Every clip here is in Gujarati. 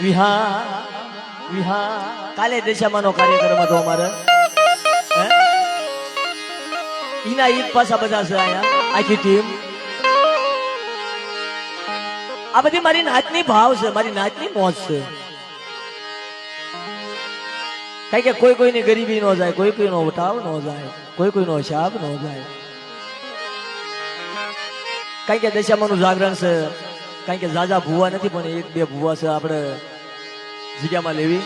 વિહા વિહા કાલે દશામાનો કાર્યક્રમ હતો અમારે ઈના ઈદ પાછા બધા છે અહીંયા આખી ટીમ આ બધી મારી નાચની ભાવ છે મારી નાચની મોજ છે કઈ કે કોઈ કોઈની ગરીબી નો જાય કોઈ કોઈનો ઉઠાવ નો જાય કોઈ કોઈનો શાપ નો જાય કઈ કે દશામાનું જાગરણ છે કઈ કે જાજા ભૂવા નથી પણ એક બે ભૂવા છે આપણે જગ્યામાં લેવી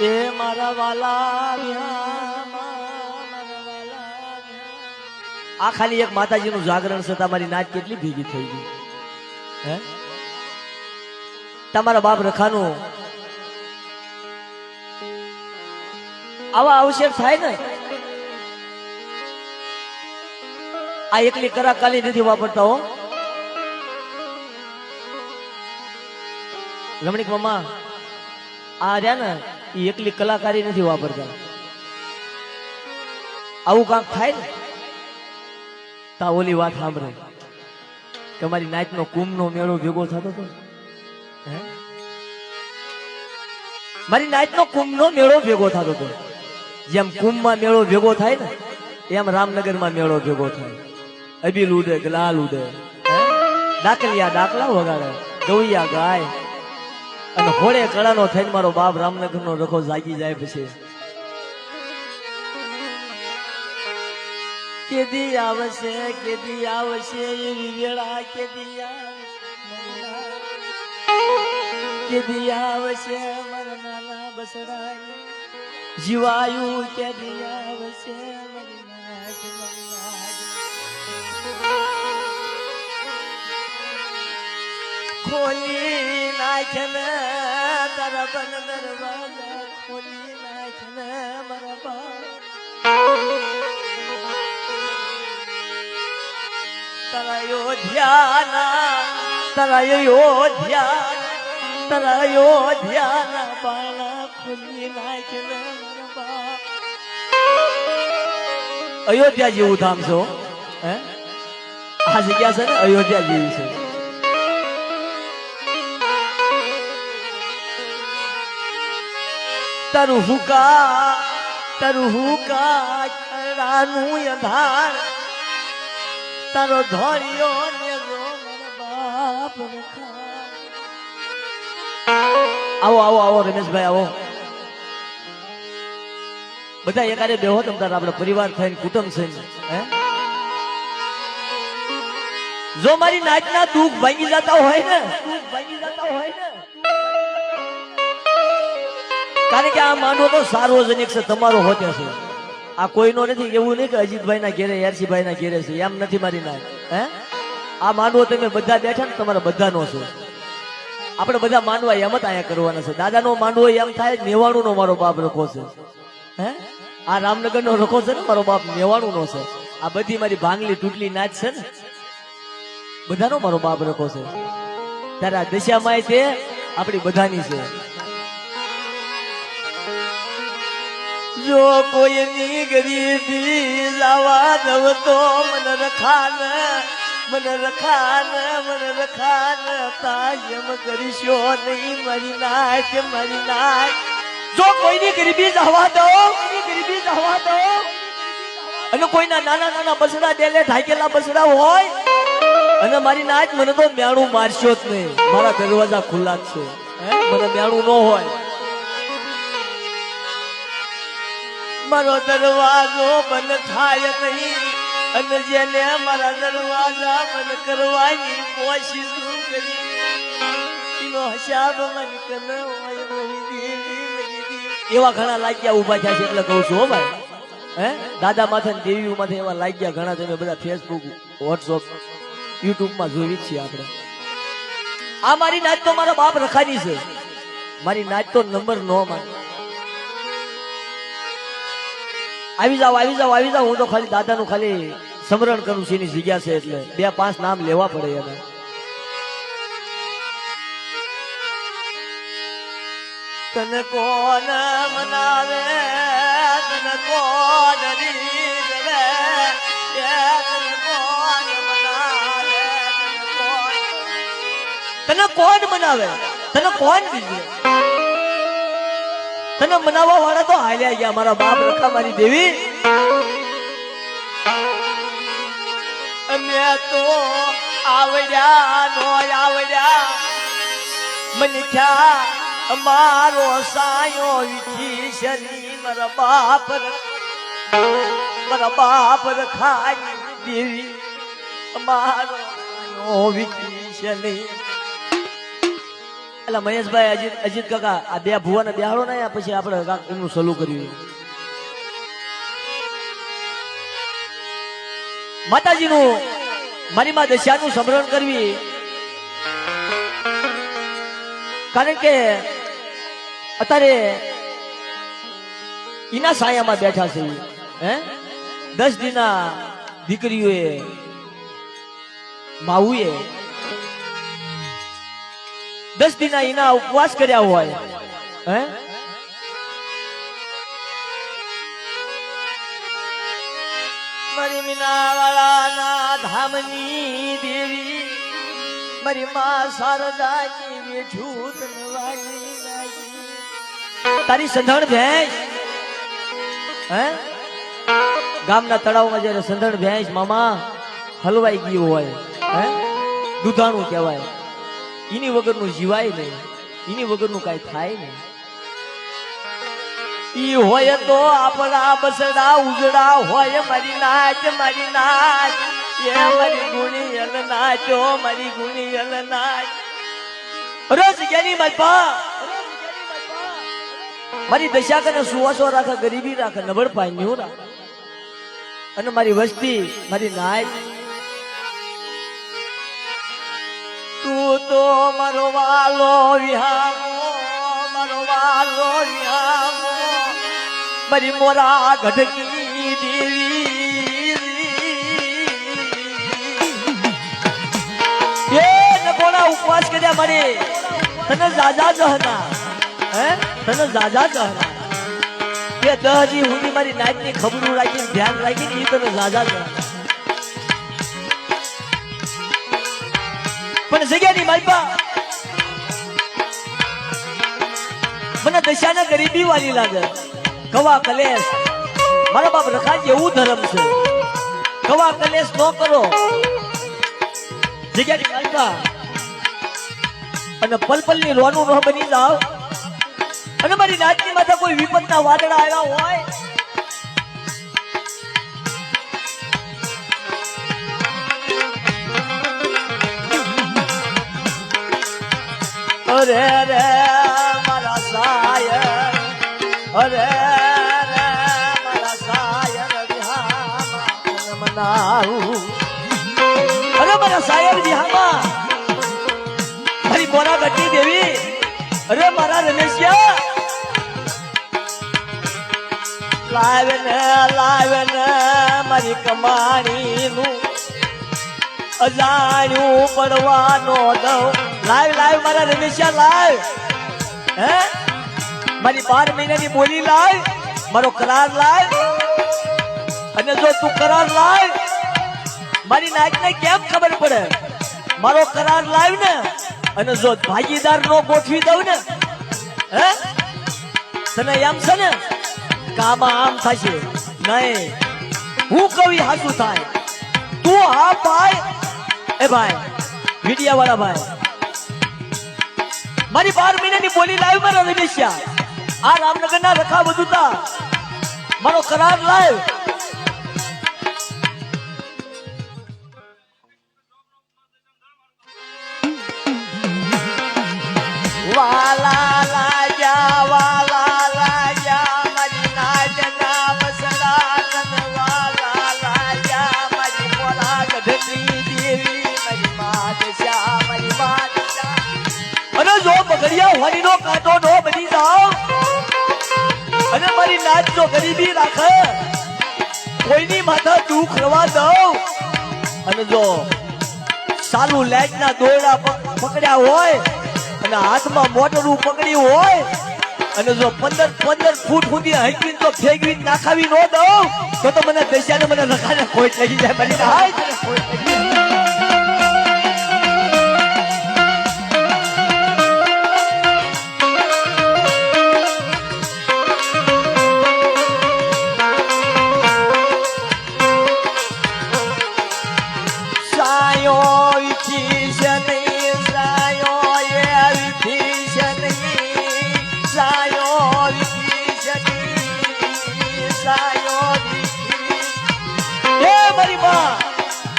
એ મારા વાલા આ ખાલી એક માતાજીનું જાગરણ છે તમારી નાચ કેટલી ભેગી થઈ ગઈ હે તમારા બાપ રખાનું આવા અવસર થાય ને આ એકલી કરાકાલી નથી વાપરતા હો રમણીક મામા આ રહ્યા ને એ એકલી કલાકારી નથી વાપરતા આવું કાંક થાય ને તા ઓલી વાત સાંભળે કે અમારી નાચનો કુંભનો મેળો ભેગો થતો હતો મારી નાચનો કુંભનો મેળો ભેગો થતો હતો જેમ કુંભમાં મેળો ભેગો થાય ને એમ રામનગરમાં મેળો ભેગો થાય અબીલ ઉડે ગલાલ ઉડે ડાકલિયા ડાકલા વગાડે ગવૈયા ગાય અને હોળે કળાનો થઈને મારો બાપ રામનગરનો રખો જાગી જાય પછી કેદી આવશે એવી વેળા કેદી આવશે મારા નાના બસડા જીવાયું કેદી આવશે ખોલી નાખને તારા બન દરવાજા ખોલી નાખને મારા બાપ તારા યોધ્યાના બાળા ખોલી નાખને મારા બાપ અયોધ્યા જેવું ધામ છો હે આ જગ્યા છે ને અયોધ્યા જેવી છે તારું હુકા ખરાનું અંધાર તારો ધોળિયો ને બાપ આવો રમેશભાઈ આવો બધા એકારે બેહો તમ તાર આપણે પરિવાર થઈને કુટુંબ છે હે જો મારી નાચના દુઃખ ભાંગી જતા હોય ને કારણ કે આ માંડવો તો સાર્વજનિક છે તમારો હોતે છે આ કોઈનો નથી એવું નહીં કે અજીતભાઈ ના ઘેરે યારસીભાઈ ના ઘેરે છે એમ નથી મારી નાચ હે આ માંડવો તમે બધા બેઠા ને તમારા બધાનો છે આપણે બધા માંડવા એમ જ અહીંયા કરવાના છે દાદાનો માંડવો એમ થાય નેવાણું નો મારો બાપ રખો છે હે આ રામનગર નો રખો છે ને મારો બાપ નેવાણું નો છે આ બધી મારી ભાંગલી તૂટલી નાચ છે ને બધાનો મારો બાપ રખો છે ત્યારે આ દશામાં તે આપણી બધાની છે જો કોઈની ગરીબી લાવા દવ તો મને રખાન તાયમ કરીશો નહીં મારી નાચ જો કોઈની ગરીબી જવા દો અને કોઈના નાના બસડા ડેલે ઢાકેલા બસડા હોય અને મારી નાચ મને તો મેણું મારશો જ નહીં મારા દરવાજા ખુલ્લા જ છે મને મેણું ન હોય મારો દરવાજો બંધ થાય નહીં અને જેને મારા દરવાજા બંધ કરવાની કોશિશ કરી એનો હિસાબ મને કને હોય એવા ઘણા લાગ્યા ઉભા થયા છે એટલે કહું છું હો ભાઈ હે દાદા માથે ને દેવી માથે એવા લાગ્યા ઘણા તમે બધા ફેસબુક વોટ્સઅપ યુટ્યુબમાં જોઈ જ છીએ આપણે આ મારી નાચ તો મારા બાપ રખાની છે મારી નાચ તો નંબર નો માન આવી જાઓ હું તો ખાલી દાદાનું ખાલી સ્મરણ કરું છું એની જગ્યા છે એટલે 2-5 નામ લેવા પડે એને તને કોણ મનાવે તને કોણ રીઝવે કોણ મનાવે? તને કોણ દીધું? તને મનાવવા વાળા તો હાલ્યા ગયા. મારા બાપ રખા મારી દેવી. અમે તો આવડ્યા નો આવડ્યા મને ખ્યા મારો સાયો વિખી શરી મારા બાપ રખાઈ દેવી મારો સાયો વિખી શરી. એટલે મહેશભાઈ અજીત કાકા આ બે ભુવાને બેહાડો ને પછી આપણે એમનું સલું કર્યું. માતાજીનું મારી માં દશાનું સ્મરણ કરવી. કારણ કે અત્યારે એના સાયામાં બેઠા છે. 10 દિના દીકરીઓએ માવુએ 10 દિના એના ઉપવાસ કર્યા હોય. મારી મીનાવાળાના ધામની દેવી મારી માં શારદાની વેઠું તને વાગી લાગી. તારી સંધણ ભેંસ ગામના તળાવમાં જયારે સંધણ ભેંસ મામા હલવાઈ ગયું હોય, દૂધાણું કહેવાય. એની વગરનું જીવાય નહીં, એની વગરનું કઈ થાય નહીં. ઈ હોય તો આપણા બસડા ઉજડા હોય. મારી નાચ એ મારી ગુણી અલ નાચો મારી ગુણી અલ નાચ. રોજ જ્ઞાની માલપા મારી દશા કરે સુવાસો રાખે, ગરીબી રાખે, નબળ પાન્યું રાખે. અને મારી વસ્તી મારી નાચ. તું તો મારો વાલો વિહામો મારો વાલો વિહામો મારી મોરા ગઢકી દેવી. એ નકોડા ઉપવાસ કર્યા મારે તને જાજા જહના. તને જાજા જહના કે 10 દી સુધી મારી નાચની ખબરું રાખીને ધ્યાન રાખીને તને જાજા જહના. પણ જગ્યાની માલપા મને દશાને ગરીબી વાળી લાગે. કવા કલેશ મારા બાપ રખાજી એવું ધર્મ છે. કવા કલેશ ન કરો જગ્યાની માલપા. અને પલપલની રોનું ન બની જાવ. અને મારી નાચની માથે કોઈ વિપતના વાદળા આવ્યા હોય અરે રે મારા સાયર, અરે રે મારા સાયર વિહામાં મનાવું. અરે મારા સાયર વિહામાં મારી મોરા ગઢી દેવી. અરે મારા રમેશિયા લાવે ને મારી કમાણીનું અજાણ્યું પડવાનો દઉં. લાવ મારા રમેશિયા લાવ. મારી 12 મહિનાની બોલી લાવ, મારો કરાર લાવ. અને જો તું કરાર લાવ મારી નાચને કેમ ખબર પડે? મારો કરાર લાવ ને. અને જો ભાગીદાર નો ગોઠવી દઉં ને તને એમ છે ને કામ આમ થશે નહીં. હું કવિ હાસું થાય. તું હા ભાઈ એ ભાઈ મીડિયા વાળા ભાઈ મારી 12 મહિનાની બોલી લાવ મારા રમેશિયા. આ રામનગર ના રખા બધુતા મારો કરાર લાવ. વાલા લાજા મારી નાચના બસડા તન. વાલા લાજા મારી મોરા ગઢની દેવી મારી માદશા મારી માદશા. અને જો બગડિયા હોની નો કાંટો નો બની જાવ અને મારી નાચ જો ગરીબી રાખે કોઈની માથા દુઃખ રવા દઉં. અને જો સાલું લાઈટ ના દોરડા પકડ્યા હોય અને હાથમાં મોટરું પકડ્યું હોય અને જો 15 ફૂટ સુધી હકીને તો ફેંકવી નાખાવી ન દઉં તો મને દશાને મને રખાને ખોટ લાગી જાય. મારી ખોટ લાગી જાય.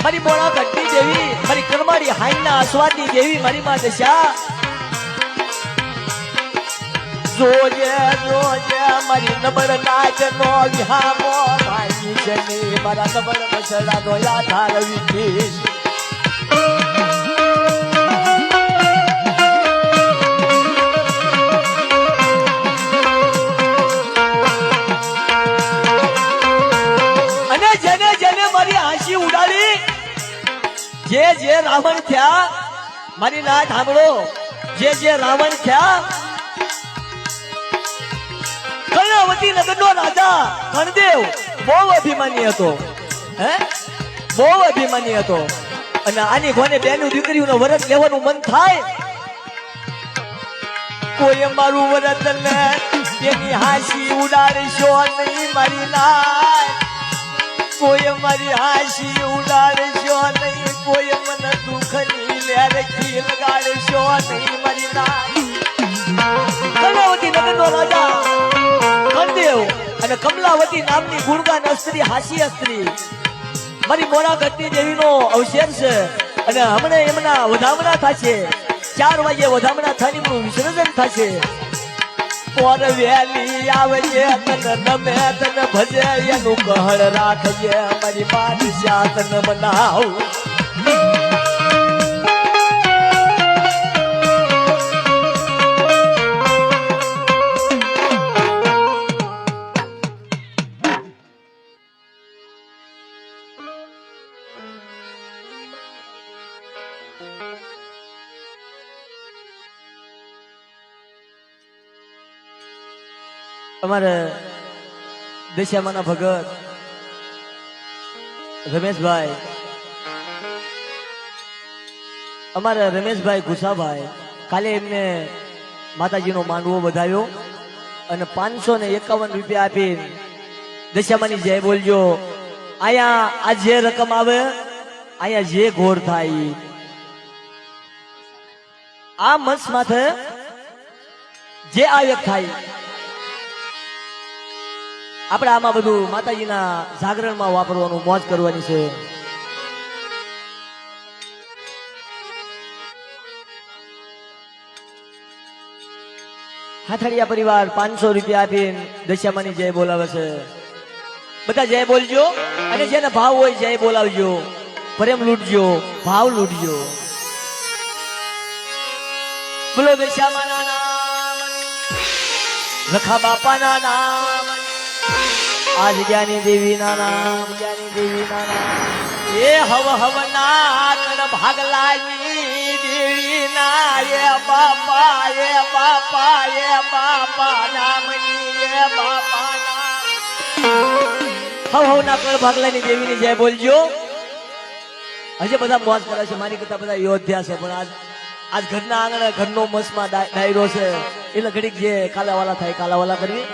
મારી મોળા ઘટની દેવી, મારી કરમાડી હાઈના આસ્વાદની દેવી, મારી માં દશા જોજે જોજે મારી નબળ નાચ નો વિહામો ભાઈ છે ને મારા નબળ મસડા નો આધાર વિધીશ. અને જેને જેને મારી હાંસી ઉડાડી, જે જે રાવણ થયા, મારી નાથ સાંભળો, જે જે રાવણ થયા, કર્ણાવતી નગરનો રાજા કર્ણદેવ બહુ અભિમાની હતો, હે બહુ અભિમાની હતો. અને આની કોને બેનું દીકરીઓનો વરત લેવાનું મન થાય, કોઈ મારું વરત લે તેની હાંસી ઉડાડશો નહીં મારી નાથ, કોઈ મારી હાંસી ઉડાડશો નહીં, કોઈ મને દુઃખની લેરખી લગાડશો નહીં મારી નાથ. કર્ણાવતી નગરનો રાજા કર્ણદેવ અને કમલાવતી નામની ગુણગાન સ્ત્રી, હાસ્ય સ્ત્રી, મારી મોરા ઘટની દેવીનો અવશેર છે. અને હમણાં એમના વધામણા થશે, 4 વાગે વધામણા થાનીનું વિસર્જન થશે. પોર વેલી આવજે તને નમે તને ભજે એનું કહળ રાખજે મારી બાદશાહ તને મનાવ. અમારે દશામાના ભગત રમેશભાઈ, અમારે રમેશભાઈ ગુસાભાઈ કાલે એમને માતાજીનો માંડવો વધાવ્યો અને 551 રૂપિયા આપી દશામાની જય બોલજો. અહીંયા આ જે રકમ આવે, અહીંયા જે ઘોર થાય, આ મંચ માથે જે આવ્યક થાય, આપણે આમાં બધું માતાજીના જાગરણમાં વાપરવાનું, મોજ કરવાની છે. હાથડિયા પરિવાર 500 રૂપિયા આપીને દશામાની જય બોલાવે છે. બધા જય બોલજો અને જેને ભાવ હોય જય બોલાવજો, પ્રેમ લૂટજો, ભાવ લૂટજો. બોલો દશામાના નામ, લખા બાપાના નામ, આ જગ્યાની દેવીના નામ, જગ્યાની દેવીના નામ. એ હવ હવના કણ ભાગલાની દેવીના એ બાપા નામની એ બાપા નામ. હવ હવના કણ ભાગલાની દેવીની જય બોલજો. હજે બધા મોજ કરે છે, મારી કરતા બધા યોધ્યા છે, પણ આજ ઘરના આંગણે ઘરનો મસમાં ડાયરો છે, એટલે ઘડીક જે કાલાવાલા થાય કાલાવાલા કરવી.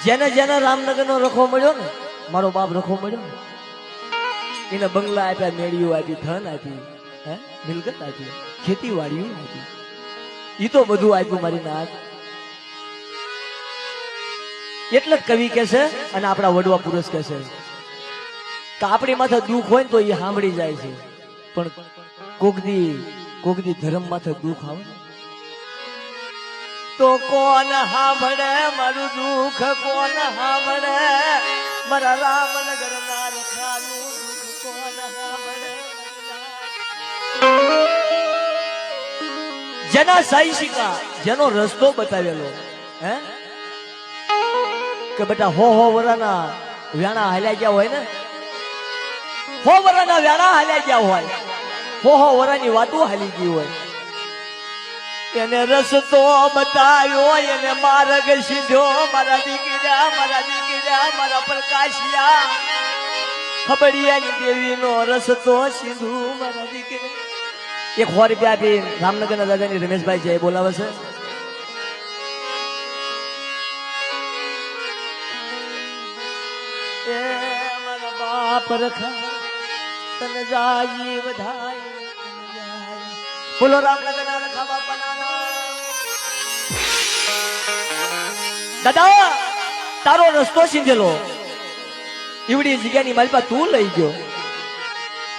જેને જેને રામનગર નો રખો મળ્યો ને, મારો બાપ રખો મળ્યો ને, એને બંગલા આપ્યા, મેળીઓ આપી, ધન આપી, હે મિલકત આપી, ખેતીવાડીઓ આપી, ઈ તો બધું આપ્યું મારી નાથ. એટલે જ કવિ કે છે અને આપણા વડવા પુરુષ કે છે કે આપણી માથે દુઃખ હોય ને તો એ સાંભળી જાય છે, પણ કોકદી ધર્મ માથે દુઃખ આવે તો કોણ સાંભળે મારું દુઃખ, કોણ સાંભળે મારા રામનગર ના રખાનું દુઃખ, કોણ સાંભળે. જેના સાઈશિકા જેનો રસ્તો બતાવેલો હે કે બેટા હો વરાના વ્યાણા હાલ્યા ગયા હોય ને હો વરાના વ્યાણા હાલ્યા ગયા હોય હો વરાની વાતો હાલી ગઈ હોય એને રસ્તો બતાવ્યો એને માર્ગ સીધો મારા દીકરા મારા પ્રકાશિયા ખબડિયાની દેવીનો રસ્તો સીધો મારા દીકરા 100 રૂપિયા આપી રામનગરના દાદાની રમેશભાઈ છે બોલાવે છે એ મારા બાપ રખા તને જાજી વધાય બોલો રામનગરના રખા બાપાના દાદા તારો રસ્તો સીધેલો ઈવડી જગ્યાની માલપા તું લઈ ગયો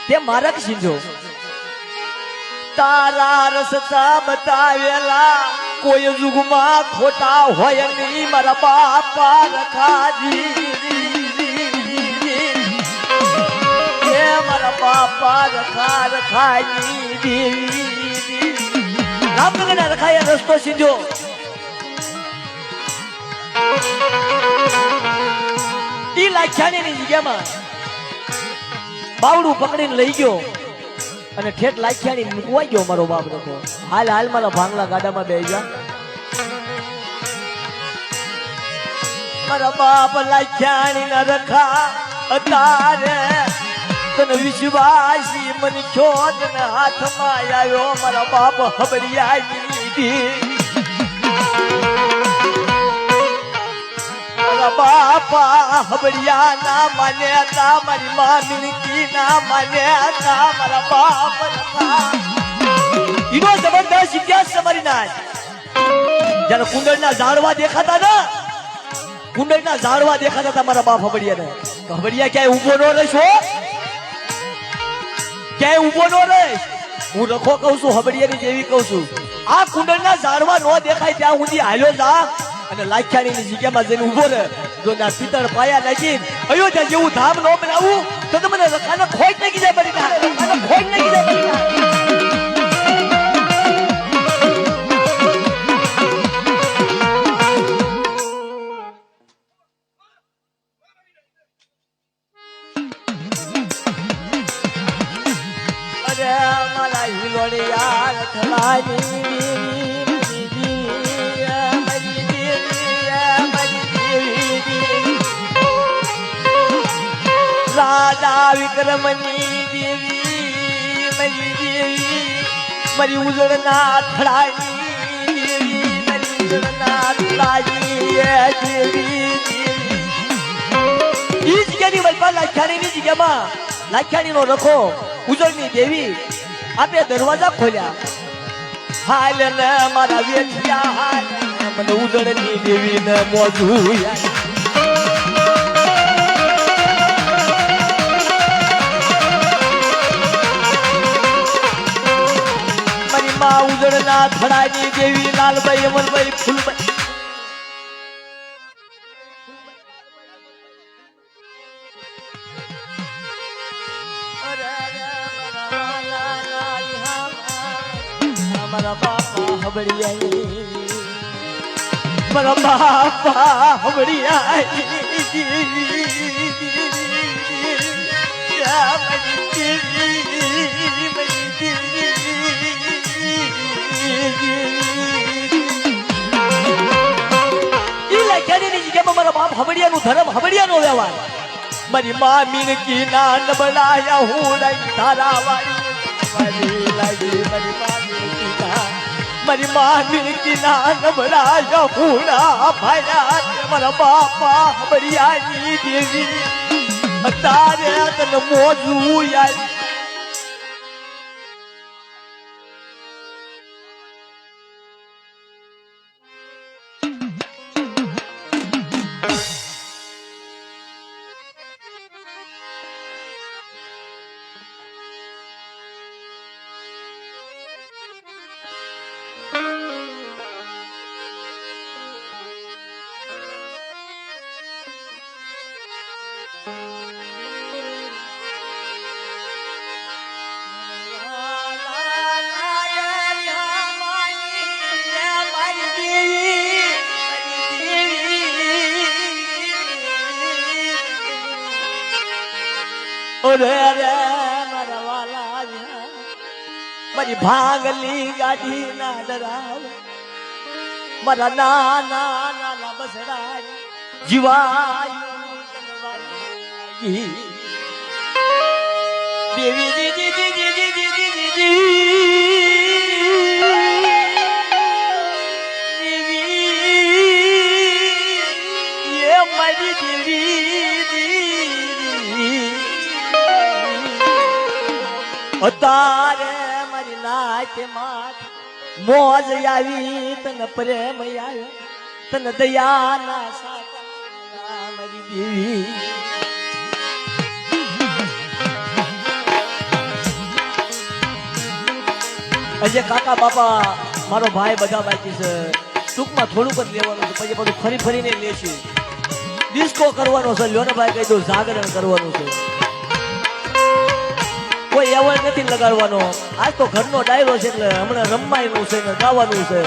તે માર્ગ સીધો તારા રસ્તા બતાવેલા કોઈ યુગમાં ખોટા હોય નહીં મારા બાપા રખાજી મારા બાપા રખાજી દેવી રામનગરના રખાયા રસ્તો સીધો ઈ લાખ્યાની જગ્યામાં બાવડું પકડીને લઈ ગયો અને ઠેઠ લાખ્યાની મૂકવાઈ ગયો મારો બાપ રખો હાલ મારા ભાંગલા ગાડામાં બેસી જા મારા બાપ લાખ્યાની ના રખા અતારે તને વિશ્વાસી મન છોડ ને હાથમાં આવ્યો મારા બાપ હબડિયાની મારા બાપા હબડિયા ના માને તા મારી માં મિલકી ના માને તા મારા બાપ ઈનો જબરદસ્ત ઇતિહાસ તમારી ના જ્યારે કુંડળના ઝાડવા દેખાતા ને કુંડળના ઝાડવા દેખાતા હતા મારા બાપ હબડિયા ને હબડિયા ક્યાંય ઊભો ન રહેશો ક્યાંય ઊભો ન રહીશ હું રખો કહું છું હબડિયાની જેવી કહું છું આ કુંડળના ઝાડવા ન દેખાય ત્યાં સુધી હાલ્યો જા અને લાખ્યાની જગ્યામાં જઈને ઊભો રહે જો ના પિતળ પાયા લાગી અયોધ્યા જેવું ધામ ન બનાવું તો તમને રખાને ખોટ નાખી જાય બરી રખાને ખોટ નાખી જાય બરી મારા હિલોડિયા રખલાની રાજા વિક્રમની દેવી મારી દેવી મારી ઉજળના થડાની દેવી મારી ઉજળના થડાની દેવી ઈ જગ્યાની વલપા લાખ્યાણીની જગ્યામાં લાખ્યાણીનો રખો ઉજળની દેવી આપે દરવાજા ખોલ્યા હાલ ને મારા વેઠિયા હાલ મને ઉજળની દેવી ને મોજુયા ઉજળના થડાની દેવી લાલભાઈ અમરભાઈ ફૂલભાઈ મારા બાપા હબડિયા મારા બાપા હબડિયા મારા બાપ હબડિયાનું ધર્મ હબડિયાનો વ્યવહાર મારી મા મીનકી ના નબળાયા હું તારા વાળી લાગી મારી મા મીનકી ના નબળાયા હું ભાયા મારા બાપા હબડિયાની દેવી તારે તને મોજું યાર રે રે મારા વાલા મારી ભાંગલી ગાડી ના ડરાવ મારા નાના નાના બસડા જીવાય દેવી દીદી દીદી દીદી દીદી એ મારી દેવી તારે મારી નાચ માથ મોજ આવી તને પ્રેમ આવ્યો તને દયા ના સાચા મારી દેવી અજય કાકા બાપા મારો ભાઈ બધા બાકી છે ટૂંકમાં થોડુંક જ લેવાનું છે પછી બધું ફરી ફરીને લેશું ડિસ્કો કરવાનો છે લ્યો ને ભાઈ કહી દઉં જાગરણ કરવાનું છે કોઈ એવોર્ડ નથી લગાડવાનો આજ તો ઘરનો ડાયરો છે એટલે હમણાં રમવાનું છે ને ગાવાનું છે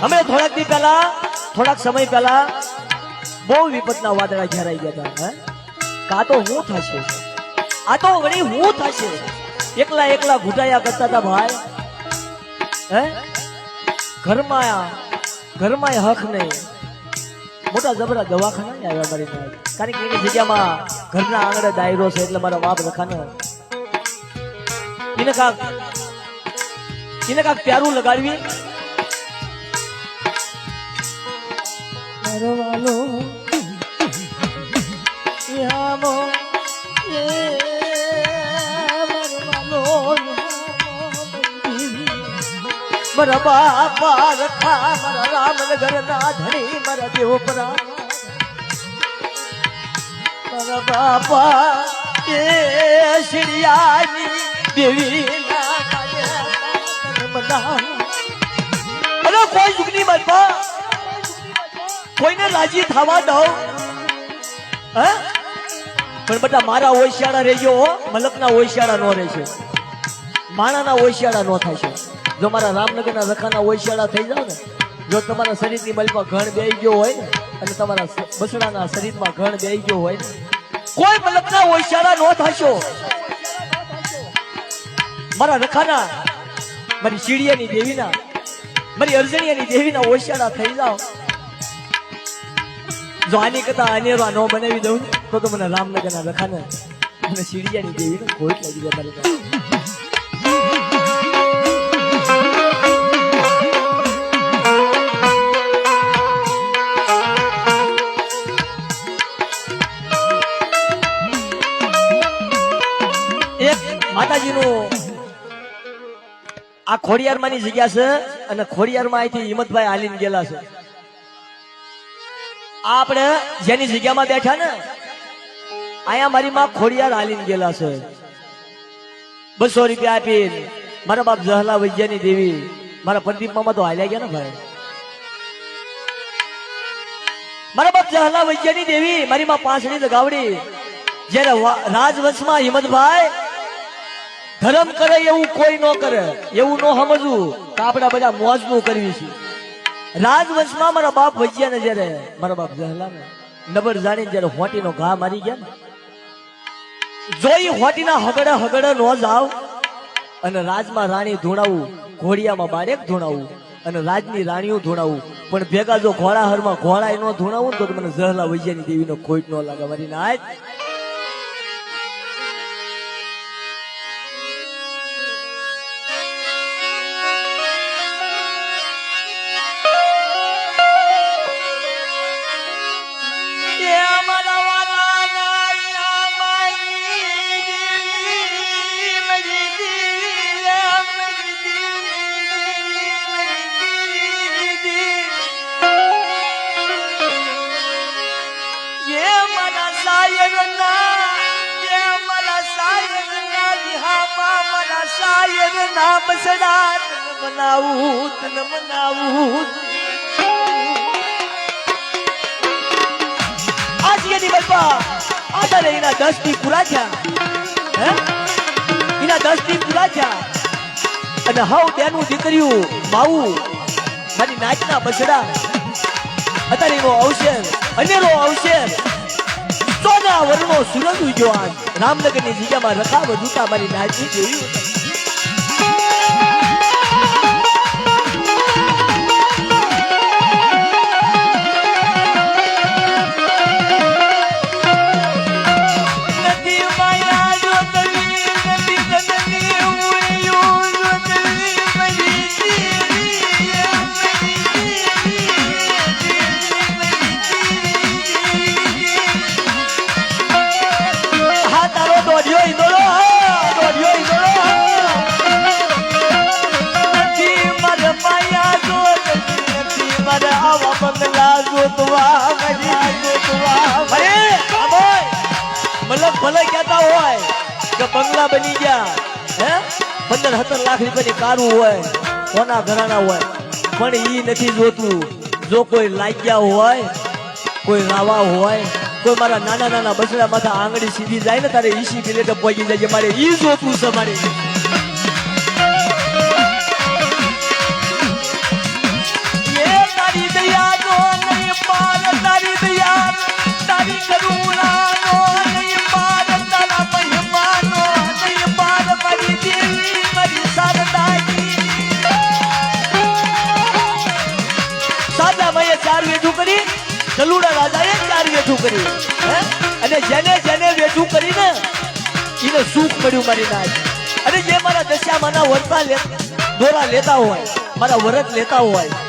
અમે થોડાક સમય પહેલા બહુ વિપતના વાદળા ઘેરાઈ ગયા હતા કા તો હું થશે આ તો વળી હું થશે એકલા એકલા ઘૂંટાયા કરતા હતા ભાઈ હે ઘરમાં હક નહીં મોટા જબરા દવાખાના ને આવ્યા મારી કારણ કે એની જગ્યામાં ઘરના આંગણે દાયરો છે એટલે મારા બાપ રખાને એને કાક પ્યારું લગાડવી વાલો મારા બાપા રખા મારા રામનગર ના ધણી મારા દેવપરા મારા બાપા એ શિરિયાની દેવી ના કોઈ જુગની બાપા કોઈને રાજી થવા દઉં હે પણ બેટા મારા ઓશિયાળા રહેજો મલકના ઓશિયાળા નો રહેશે માણાના ઓશિયાળા નો થાય છે જો મારા રામનગરના રખાના ઓશિયાળા થઈ જાવ ને જો તમારા શરીરની બલમાં ઘણ બેહી ગયો હોય ને અને તમારા બસડાના શરીરમાં ઘણ બેહી ગયો હોય ને કોઈ મલકના ઓશિયાળા નો થશો મારા રખાના મારી શીડિયાની દેવીના મારી અર્જણિયાની દેવીના ઓશિયાળા થઈ જાવ જો આની કરતા અનેરવા ન બનાવી દઉં તો મને રામનગરના રખાને અને શીડિયાની દેવીને ખોટ લાગી જાય મારી એક માતાજીનું આ ખોડિયારમાંની જગ્યા છે અને ખોડિયારમાં અહીંથી હિંમતભાઈ હાલીને ગયેલા છે આપણે જેની જગ્યામાં બેઠા ને અહીંયા મારી માં ખોડિયાર હાલીને ગયેલા છે 200 રૂપિયા આપીને મારા બાપ જહલા વૈજ્ઞાની દેવી મારા પ્રદીપ મામા તો હાલ્યા ગયા ને ભાઈ મારા બાપ જહલા વૈજ્ઞાની દેવી મારી માં પાંચડી લગાવડી જયારે રાજવંશમાં હિંમતભાઈ ધર્મ કરે એવું કોઈ ન કરે એવું ન સમજવું તો આપણે બધા મોજનું કરવી છે રાજવંશમાં મારા બાપ વૈજ્ઞાને જયારે મારા બાપ જહલાને નબર જાણીને જયારે હોટીનો ઘા મારી ગયા ને જોઈ હોટીના હગડે નો જાવ અને રાજમાં રાણી ધૂણાવું ઘોડિયામાં બાળક ધૂણાવું અને રાજની રાણીઓ ધૂણાવું પણ ભેગા જો ઘોડાહરમાં ઘોડાય નો ધૂણાવું તો મને જહલા વૈજ્ઞાની દેવીનો ખોટ ન લાગે મારી નાચ ના બસડા તને મનાવું આજની બાપા આધારે એના 10 થી પૂરા થયા હે એના 10 થી પૂરા થયા અને હાવ તેનું દીકરીયું માવું મારી નાચના બસડા અત્યારે એનો અવસર અનેરો અવસર સોના વર્ણો સુરજ ઉગ્યો આજ રામનગરની જગ્યામાં રખાવ દૂતા મારી નાચની જોયું ભલે કહેતા હોય કે બંગલા બની ગયા હે 15-17 લાખ રૂપિયાની કારું હોય કોના ઘરાના હોય પણ ઈ નથી જોતું જો કોઈ લાગ્યા હોય કોઈ રાવા હોય કોઈ મારા નાના નાના બસડા માથા આંગળી સીધી જાય ને તારે ઈસી પ્લેટે પહોંચી જાય મારે ઈ જોતું છે મારે તારી દયા નો નહીં પાર તારી દયા તારી કરુણા નો નહીં પાર તારા મહિમાનો નહીં પાર મારી દેવી મારી શારદાજી સાદા ભાઈએ 4 વેઠું કરી ગલુડા રાજાએ 4 વેઠું કરી હે અને જેને જેને વેઠું કરી ને એને સુખ મળ્યું મારી નાચ અને જે મારા દશામાના વર્તા દોરા લેતા હોય મારા વરત લેતા હોય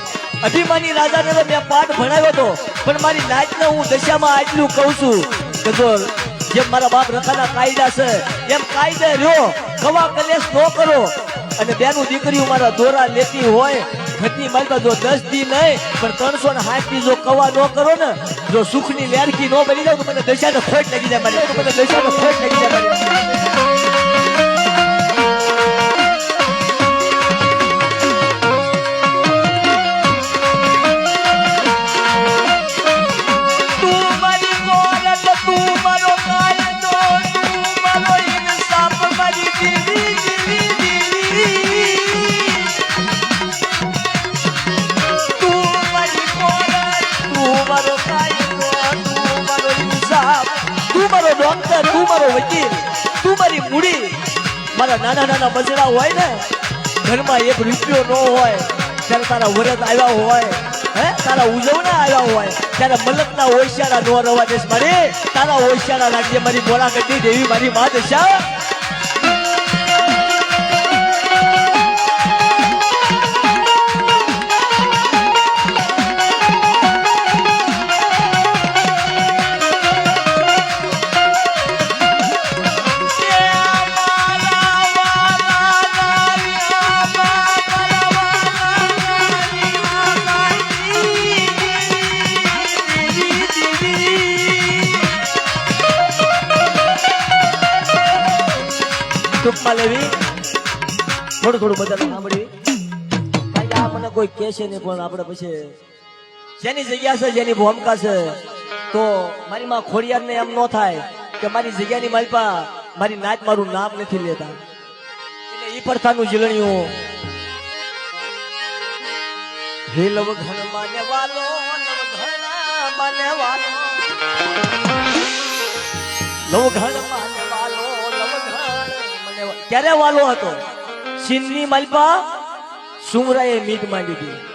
અભિમાની રાજાને તો મેં પાઠ ભણાવ્યો હતો પણ મારી નાચને હું દશામાં આટલું કહું છું કે જો જેમ મારા બાપ રખાના કાયદા છે એમ કાયદે રહ્યો કવા કલેશ ન કરો અને બેનું દીકરીઓ મારા દોરા લેતી હોય ઘટની માલમાં જો 10 દી નહીં પણ 360 દી જો કવા ન કરો ને જો સુખની લેરકી ન બની જાવ તો મને દશાને ખોટ લાગી જાય મને દશાને ખોટ લાગી જાય તું મારો વકીલ તું મારી મૂડી મારા નાના નાના બસડા હોય ને ઘરમાં 1 રૂપિયો ન હોય ત્યારે તારા વરત આવ્યા હોય હે તારા ઉજવણા આવ્યા હોય ત્યારે મલકના ઓશિયારા નો રવા દેશ મારે તારા ઓશિયારા રાખજે મારી મોરા ગઢી દેવી મારી મા દશા ટૂંકમાં લેવી થોડું બધાને સાંભળવી કારણ કે આ મને કોઈ કહે છે નહીં પણ આપણે પછી જેની જગ્યા છે જેની ભૂમિકા છે તો મારી માં ખોડિયારને એમ ન થાય કે મારી જગ્યાની માલપા મારી નાચ મારું નામ નથી લેતા એટલે ઈ પ્રથાનું જીલણિયું હે લવઘણ માને વાલો લવઘણ માને વાલો ક્યારે વાલો હતો સિંહની માલપા સુમરાએ મીટ માંડી હતી